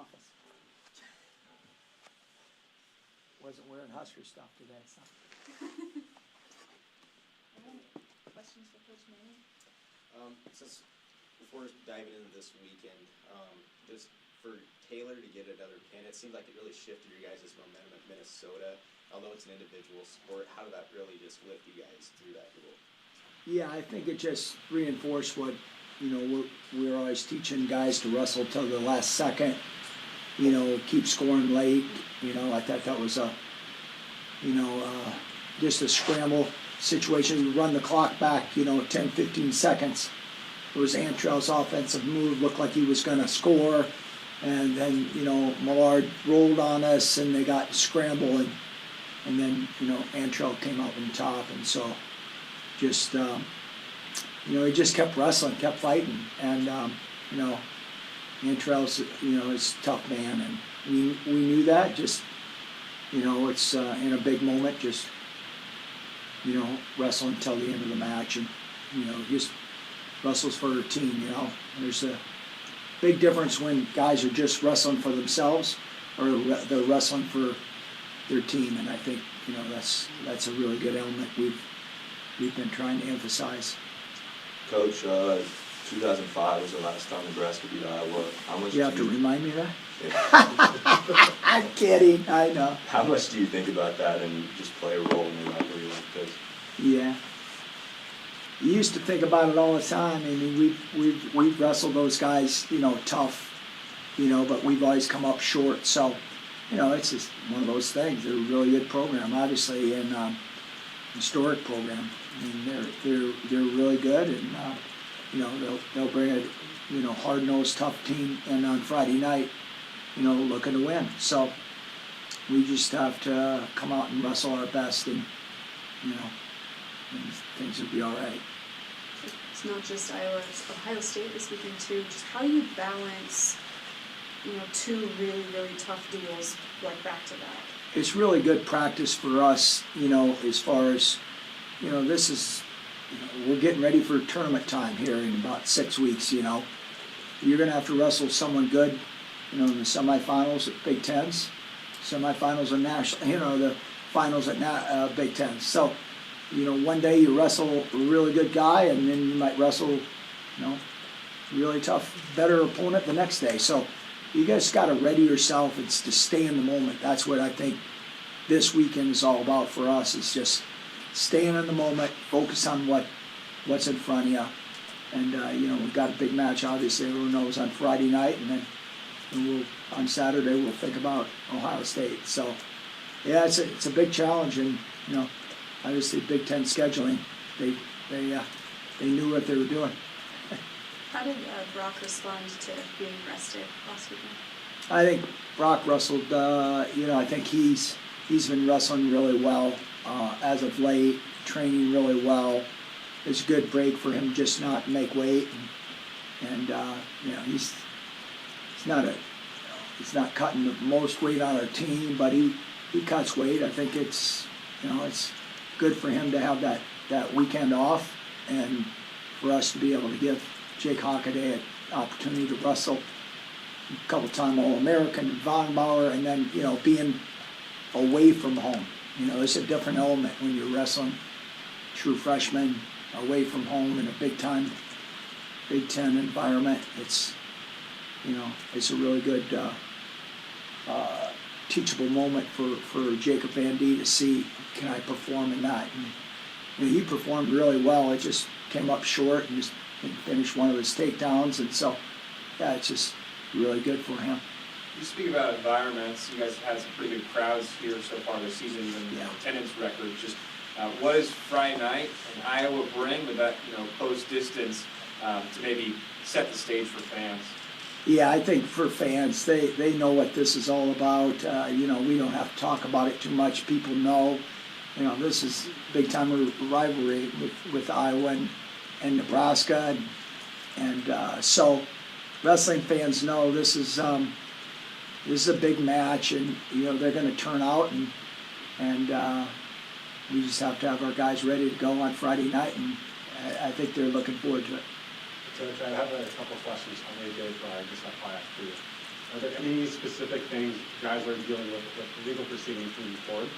office. Wasn't wearing Husker stuff today, so. Questions for Coach Manning? Since before diving into this weekend, just for Taylor to get another pin, it seemed like it really shifted your guys' momentum at Minnesota. Although it's an individual sport, how did that really just lift you guys through that duel? Yeah, I think it just reinforced what, we're always teaching guys to wrestle till the last second, keep scoring late. I thought that was just a scramble situation. You run the clock back, 10, 15 seconds. It was Antrell's offensive move, looked like he was going to score. And then, Millard rolled on us and they got scramble and then, Antrell came out on top. And so just, he just kept wrestling, kept fighting. And, Antrell's, is a tough man. And we knew that. Just, it's in a big moment, just, wrestle until the end of the match. And, just wrestles for her team, There's a big difference when guys are just wrestling for themselves or they're wrestling for their team. And I think, that's a really good element we've been trying to emphasize. Coach, 2005 was the last time Nebraska beat Iowa. How much You have to you... remind me of that? Yeah. I'm kidding, I know. How much do you think about that and just play a role in a rivalry like this? Yeah. You used to think about it all the time. I mean, we've wrestled those guys, tough, but we've always come up short. So, it's just one of those things. They're a really good program, obviously, and historic program. I mean, they're really good, and they'll bring a hard-nosed, tough team in on Friday night, looking to win. So we just have to come out and wrestle our best, and things will be all right. It's not just Iowa, it's Ohio State this weekend too. Just how do you balance, two really, really tough duels like back to back? It's really good practice for us, as far as, this is, we're getting ready for tournament time here in about 6 weeks, You're going to have to wrestle someone good, in the semifinals at Big Tens, semifinals of national, the finals at Big Tens. So, one day you wrestle a really good guy, and then you might wrestle, really tough, better opponent the next day. So you guys got to ready yourself. It's to stay in the moment. That's what I think this weekend is all about for us. It's just staying in the moment, focus on what's in front of you. And, we've got a big match, obviously, everyone knows, on Friday night, and then on Saturday we'll think about Ohio State. So, yeah, it's a big challenge, and, obviously Big Ten scheduling, they knew what they were doing. How did Brock respond to being rested last weekend? I think Brock wrestled, I think he's been wrestling really well as of late, training really well. It's a good break for him just not to make weight, and he's not cutting the most weight on our team, but he cuts weight. I think it's good for him to have that weekend off, and for us to be able to give Jake Hockaday an opportunity to wrestle a couple-time All-American, Von Bauer, and then being away from home. It's a different element when you're wrestling true freshmen away from home in a big-time Big Ten environment. It's it's a really good teachable moment for Jacob Van D to see, can I perform in that? And he performed really well. It just came up short and just finished one of his takedowns, and so yeah, it's just really good for him. You speak about environments. You guys have had some pretty good crowds here so far this season, and attendance records. Just what does Friday night and Iowa bring with that close distance to maybe set the stage for fans? Yeah, I think for fans, they know what this is all about. We don't have to talk about it too much. People know, this is big time rivalry with Iowa and Nebraska, and so wrestling fans know this is a big match, and they're going to turn out, and we just have to have our guys ready to go on Friday night, and I think they're looking forward to it. Coach, I have a couple questions on AJ, but I just have to ask for you. Are there any specific things guys are dealing with legal proceedings moving forward?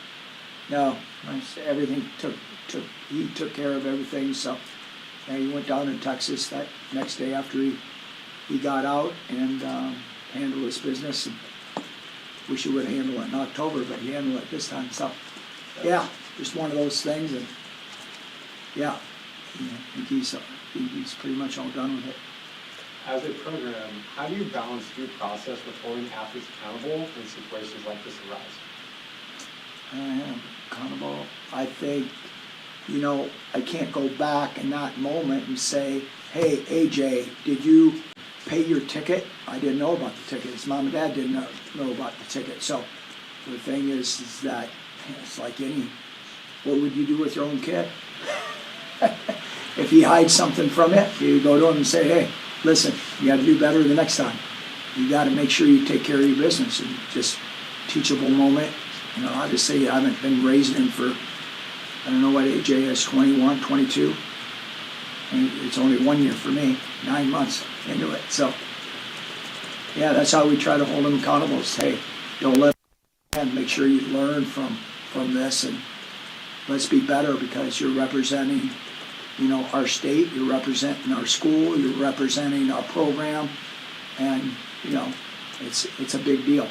No, everything he took care of everything, so, and he went down to Texas that next day after he got out and, handled his business, and wish he would've handled it in October, but he handled it this time, so, yeah, just one of those things, and, yeah, I think he's pretty much all done with it. As a program, how do you balance due process with holding athletes accountable when situations like this arise? Accountable, I think, I can't go back in that moment and say, hey, AJ, did you pay your ticket? I didn't know about the ticket. His mom and dad didn't know about the ticket. So the thing is that it's like what would you do with your own kid? If he hides something from it, you go to him and say, hey, listen, you gotta do better the next time. You gotta make sure you take care of your business, and just teachable moment. Obviously I haven't been raising him for, I don't know what AJ is, 21, 22. And it's only 1 year for me, 9 months into it. So, yeah, that's how we try to hold them accountable. Is, hey, don't let them, make sure you learn from this, and let's be better, because you're representing, our state, you're representing our school, you're representing our program, and, it's a big deal,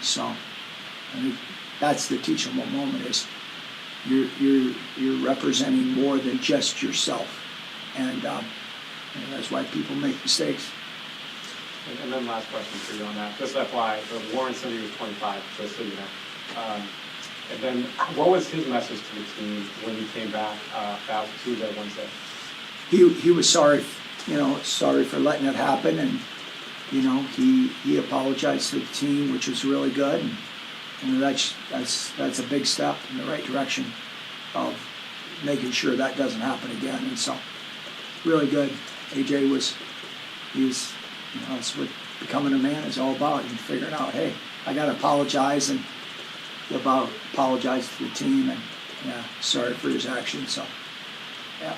So, I think that's the teachable moment, is you're representing more than just yourself, and that's why people make mistakes. And then last question for you on that. Just FYI, Warren said he was 25, just so you know. And then, what was his message to the team when he came back out Tuesday, Wednesday? He was sorry, sorry for letting it happen, and he apologized to the team, which was really good. And that's a big step in the right direction of making sure that doesn't happen again. And so, really good. AJ that's what becoming a man is all about. And figuring out, hey, I got to apologize, and apologize to the team, and sorry for his actions. So, yeah.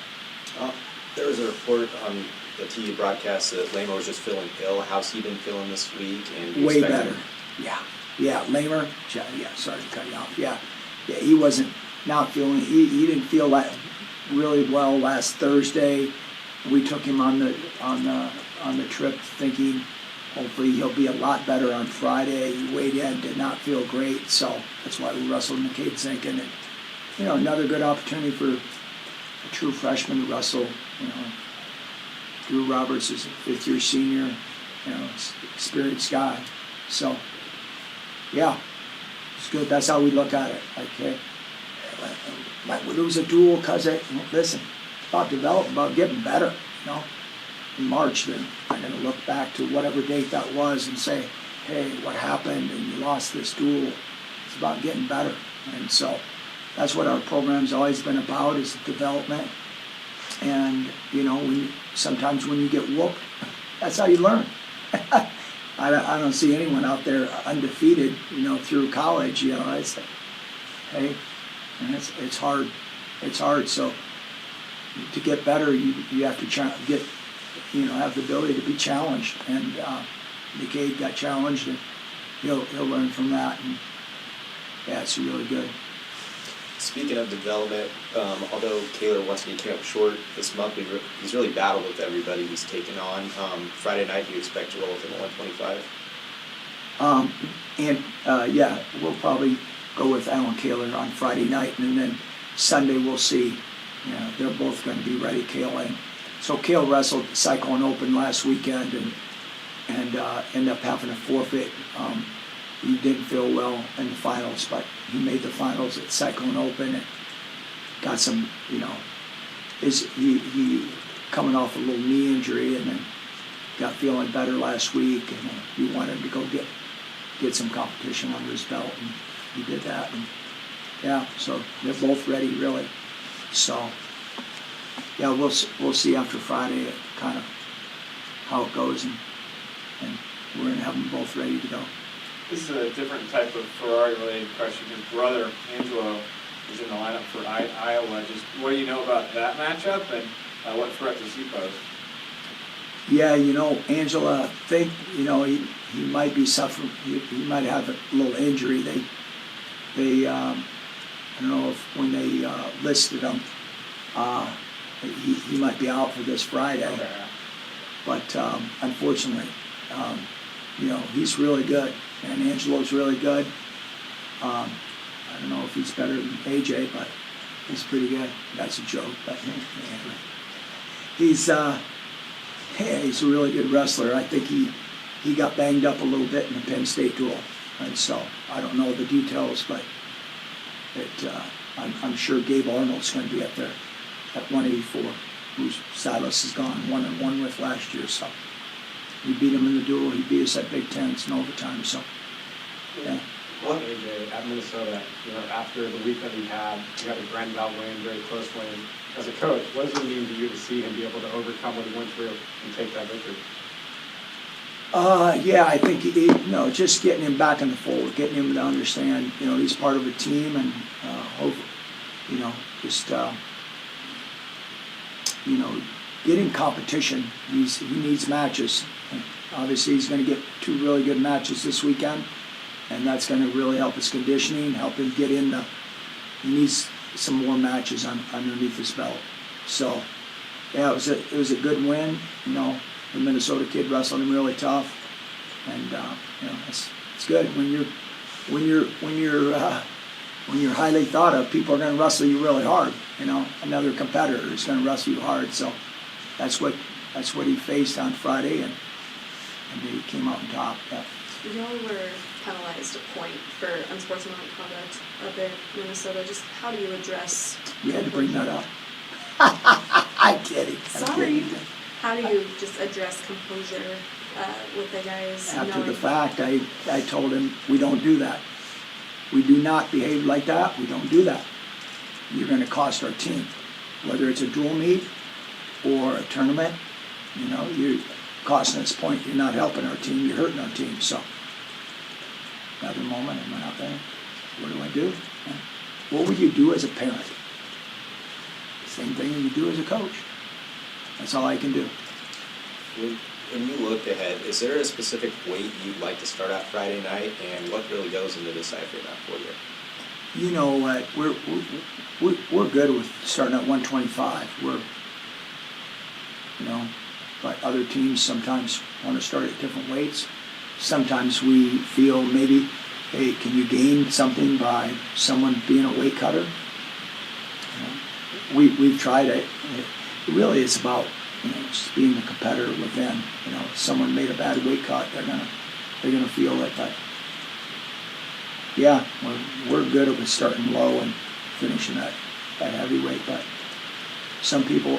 There was a report on the TV broadcast that Lamo was just feeling ill. How's he been feeling this week? And do you Way expect better. him- Yeah, Lamer. Yeah, sorry to cut you off. Yeah, he wasn't not feeling. He didn't feel that really well last Thursday. We took him on the trip, thinking hopefully he'll be a lot better on Friday. He weighed in, did not feel great, so that's why we wrestled McCade Zinkin. And another good opportunity for a true freshman to wrestle. Drew Roberts is a fifth-year senior. Experienced guy. So, yeah, it's good. That's how we look at it. Like, hey, might lose a duel because listen, it's about developing, about getting better. In March, then I'm going to look back to whatever date that was and say, hey, what happened? And you lost this duel. It's about getting better. And so that's what our program's always been about, is development. And sometimes when you get whooped, that's how you learn. I don't see anyone out there undefeated, through college. It's like, hey, and it's hard. It's hard. So to get better, you have to have the ability to be challenged. And McCade got challenged, and he'll learn from that. And yeah, it's really good. Speaking of development, although Kaler once again came up short this month, he's really battled with everybody he's taken on. Friday night, do you expect to roll with him at 125? We'll probably go with Alan Kaler on Friday night, and then Sunday we'll see. They're both going to be ready, Kale and so Kale wrestled the Cyclone Open last weekend and ended up having a forfeit. He didn't feel well in the finals, but he made the finals at Cyclone Open and got some, he coming off a little knee injury, and then got feeling better last week, and he wanted to go get some competition under his belt, and he did that. And yeah, so they're both ready, really. So yeah, we'll see after Friday kind of how it goes, and we're gonna have them both ready to go. This is a different type of Ferrari-related question. His brother, Angelo, is in the lineup for Iowa. Just what do you know about that matchup, and what threat does he pose? Yeah, Angela, think, he might be suffering, he might have a little injury. I don't know if when they listed him, he might be out for this Friday. Okay. But unfortunately, he's really good, and Angelo's really good. I don't know if he's better than AJ, but he's pretty good. That's a joke, but anyway. He's a really good wrestler. I think he got banged up a little bit in the Penn State duel, and so I don't know the details, but I'm sure Gabe Arnold's going to be up there at 184, whose Silas has gone 1-1 with last year. So he beat him in the duel. He beat us at Big Tens in overtime. So yeah. On AJ at Minnesota, after the week that he had the Grand Val win, very close win. As a coach, what does it mean to you to see him be able to overcome what he went through and take that victory? Yeah, I think just getting him back in the fold, getting him to understand, he's part of a team, and hope, just getting competition. He needs matches. And obviously, he's going to get 2 really good matches this weekend, and that's going to really help his conditioning, help him get in he needs some more matches underneath his belt. So, yeah, it was a good win. The Minnesota kid wrestled him really tough, and it's good when you're highly thought of. People are going to wrestle you really hard. Another competitor is going to wrestle you hard. So that's what he faced on Friday, and he came out on top. Yeah. Y'all were penalized a point for unsportsmanlike conduct up in Minnesota. Just how do you address? You had to bring that up. I'm kidding. Sorry. How do you just address composure with the guys? After the fact, I told him, we don't do that. We do not behave like that. We don't do that. You're going to cost our team. Whether it's a dual meet or a tournament, you're costing us point. You're not helping our team. You're hurting our team. So, another moment, I went out there. What do I do? What would you do as a parent? Same thing you do as a coach. That's all I can do. When you look ahead, is there a specific weight you'd like to start out Friday night, and what really goes into deciphering that for you? You know what? We're good with starting at 125. But other teams sometimes want to start at different weights. Sometimes we feel maybe, hey, can you gain something by someone being a weight cutter? We've tried it. Really, it's about just being a competitor within. If someone made a bad weight cut, they're gonna feel it. But yeah, we're good with starting low and finishing at heavyweight. But some people,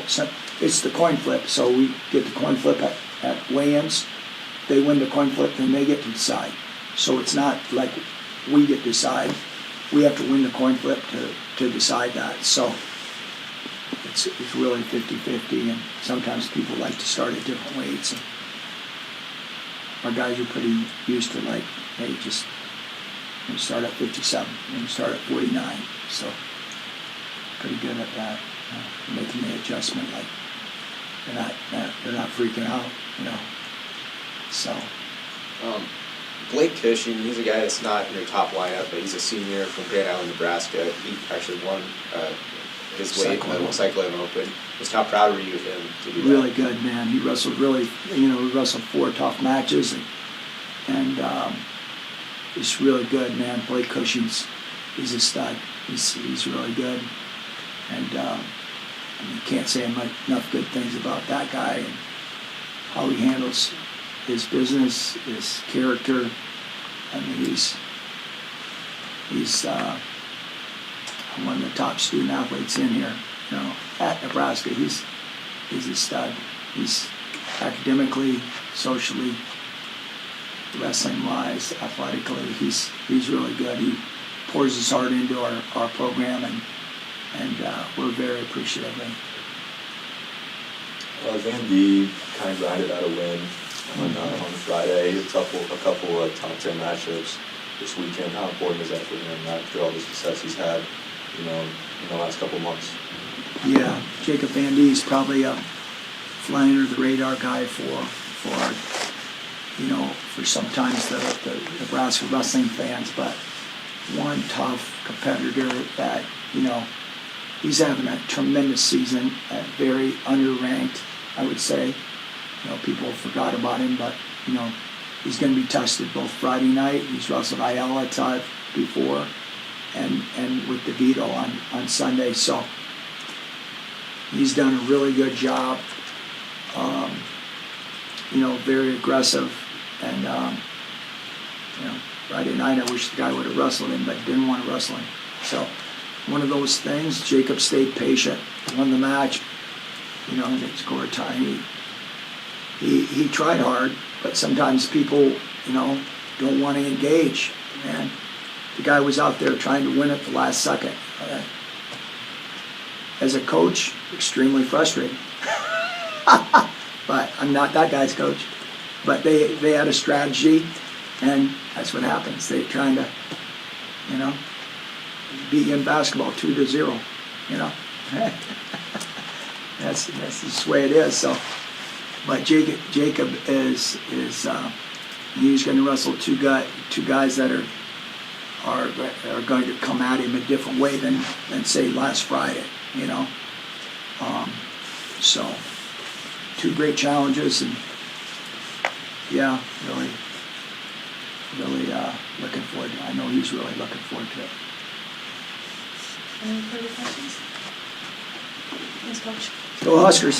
it's the coin flip. So we get the coin flip at weigh-ins. They win the coin flip, then they get to decide. So it's not like we get to decide. We have to win the coin flip to decide that. So it's really 50-50, and sometimes people like to start at different weights. And our guys are pretty used to hey, just start at 57, and start at 49. So pretty good at that, making the adjustment. They're not freaking out, So. Blake Cushing, he's a guy that's not in your top lineup, but he's a senior from Grand Island, Nebraska. He actually won his weight in the Cyclone Open. Just how proud were you of him to do that? Really good, man. He wrestled we wrestled 4 tough matches, and he's really good, man. Blake Cushing's, he's a stud. He's really good, and you can't say enough good things about that guy and how he handles his business, his character. I mean, he's one of the top student athletes in here. At Nebraska, he's a stud. He's academically, socially, wrestling-wise, athletically, he's really good. He pours his heart into our program, and we're very appreciative of him. Van D kind of grinded out a win on Friday. A couple top 10 matchups this weekend. How important is that for him after all the success he's had, in the last couple months? Yeah, Jacob Van D is probably a fly under the radar guy for for sometimes the Nebraska wrestling fans, but one tough competitor that, he's having a tremendous season, very underranked, I would say. People forgot about him, but, he's going to be tested both Friday night. He's wrestled Ayala before, and with DeVito on Sunday. So he's done a really good job. Very aggressive, and Friday night I wish the guy would have wrestled him, but didn't want to wrestle him. So one of those things. Jacob stayed patient, won the match. They scored a tie. He tried hard, but sometimes people, don't want to engage. Man, the guy was out there trying to win at the last second. As a coach, extremely frustrating. But I'm not that guy's coach. But they had a strategy, and that's what happens. They're trying to, beat you in basketball 2-0. That's just the way it is. So, but Jacob is he's going to wrestle two guys that are going to come at him a different way than say last Friday. So two great challenges, and yeah, really looking forward to it. I know he's really looking forward to it. Any further questions? Yes, Coach. Go Huskers.